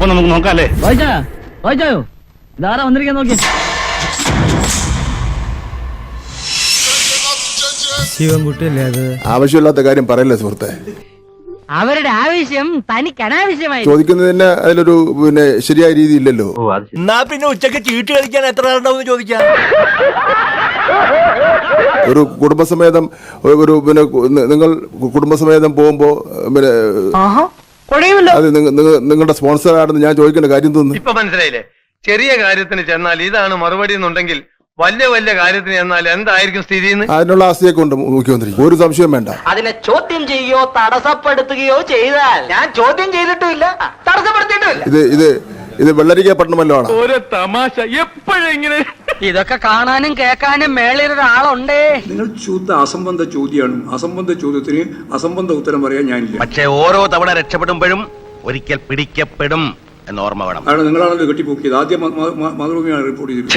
അപ്പൊ നമുക്ക് നോക്കാം അല്ലേ? വായിച്ചായോ? ഇതാരാ വന്നിരിക്കാൻ നോക്കി. ശിവൻകുട്ടിയല്ലേ അത്? ആവശ്യമില്ലാത്ത കാര്യം പറയല്ലേ സുഹൃത്തെ. അവരുടെ ആവശ്യം തനിക്ക് അനാവശ്യമായി. ചോദിക്കുന്നതിന് അതിലൊരു ശരിയായ രീതി ഇല്ലല്ലോ. എന്നാ പിന്നെ ഉച്ചക്ക് ചീട്ട് കളിക്കാൻ എത്ര ആളുണ്ടാവും ചോദിക്കാം. ഒരു കുടുംബസമേതം നിങ്ങൾ കുടുംബസമേതം പോകുമ്പോ അത് നിങ്ങളുടെ സ്പോൺസർ ആണെന്ന് ഞാൻ ചോദിക്കേണ്ട കാര്യം തോന്നുന്നു. ഇപ്പൊ മനസ്സിലായില്ലേ? ചെറിയ കാര്യത്തിന് ചെന്നാൽ ഇതാണ് മറുപടി എന്നുണ്ടെങ്കിൽ വലിയ വലിയ കാര്യത്തിന് ചെന്നാൽ എന്തായിരിക്കും സ്ഥിതി? അതിനുള്ള ആസ്തിയൊക്കെ ഉണ്ട് മുഖ്യമന്ത്രി, ഒരു സംശയം വേണ്ട. അതിനെ ചോദ്യം ചെയ്യുകയോ തടസ്സപ്പെടുത്തുകയോ ചെയ്താൽ ഞാൻ ചോദ്യം ചെയ്തിട്ടുമില്ല, തടസ്സപ്പെടുത്തിയിട്ടുമില്ല. ഇത് വെള്ളരിക്കപ്പെട്ടണമല്ലോ ആണ്. ഒരു തമാശ എപ്പോഴെങ്ങനെ ഇതൊക്കെ കാണാനും കേൾക്കാനും മേളിൽ ഒരാളുണ്ടേ. നിങ്ങൾ അസംബന്ധ ചോദ്യമാണ്. അസംബന്ധ ചോദ്യത്തിന് അസംബന്ധ ഉത്തരം പറയാൻ ഞാനില്ല. പക്ഷേ ഓരോ തവണ രക്ഷപ്പെടുമ്പോഴും ഒരിക്കൽ പിടിക്കപ്പെടും എന്ന് ഓർമ്മ വേണം. കാരണം നിങ്ങളാണല്ലോ കെട്ടിപ്പോക്കിയത്. ആദ്യം മാതൃഭൂമിയാണ് റിപ്പോർട്ട് ചെയ്തത്.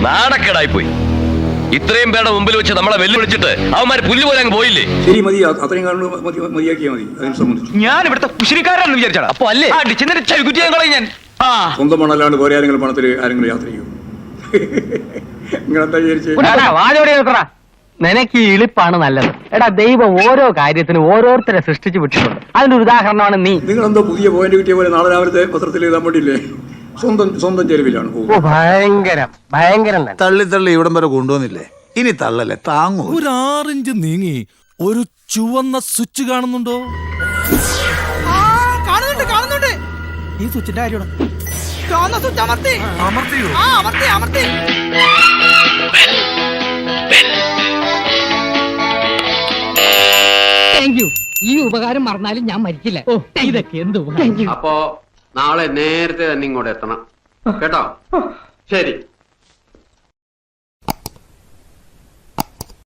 നാണക്കേടായി പോയി. ഇത്രയും പേരുടെ മുമ്പിൽ വെച്ച് നമ്മളെ വെല്ലുവിളിച്ചിട്ട് അവന്മാർ പുല്ല് പോലെ അങ്ങ് പോയില്ലേ? ശരി, മതി. അത്രയും കാരണം മതിയാക്കിയാൽ മതി. അതിനെ സംബന്ധിച്ചു ഞാൻ ഇവിടുത്തെ കുശിനിക്കാരാണെന്ന് വിചാരിച്ചാണ്. അപ്പൊ അല്ലേ ഞാൻ സ്വന്തം മണല്ലാണ്ട് വേറെ ആരെങ്കിലും പണത്തിൽ ആരെങ്കിലും യാത്ര ചെയ്യും. നിങ്ങളെന്താ വിചാരിച്ചേ? നിനക്ക് ഈ ഇളിപ്പാണ് നല്ലത്. എടാ, ദൈവം ഓരോ കാര്യത്തിനും ഓരോരുത്തരെ സൃഷ്ടിച്ചു വിട്ടിട്ടുണ്ട്. അതിന്റെ ഒരു ഉദാഹരണമാണ് നീ. നിങ്ങളെന്തോ പുതിയ പോയിന്റ് കിട്ടിയ പോലെ നാളെ രാവിലത്തെ പത്രത്തിൽ എഴുതാൻ വേണ്ടിയില്ലേ? സ്വന്തം ചെലവിലാണ് പോകുന്നത്. ഭയങ്കരം തള്ളി തള്ളി ഇവിടം വരെ കൊണ്ടുവന്നില്ലേ? ഇനി തള്ളല്ലേ, താങ്ങൂ. ഒരു 6 ഇഞ്ച് നീങ്ങി ഒരു ചുവന്ന സ്വിച്ച് കാണുന്നുണ്ടോ? കാണുന്നുണ്ട്. ഈ സ്വിച്ചിന്റെ കാര്യമാണ്. ഈ ഉപകാരം മറന്നാലും ഞാൻ മരിക്കില്ല. ഇതൊക്കെ എന്ത് അപ്പോ നാളെ നേരത്തെ തന്നെ ഇങ്ങോട്ട് എത്തണം കേട്ടോ? ശരി.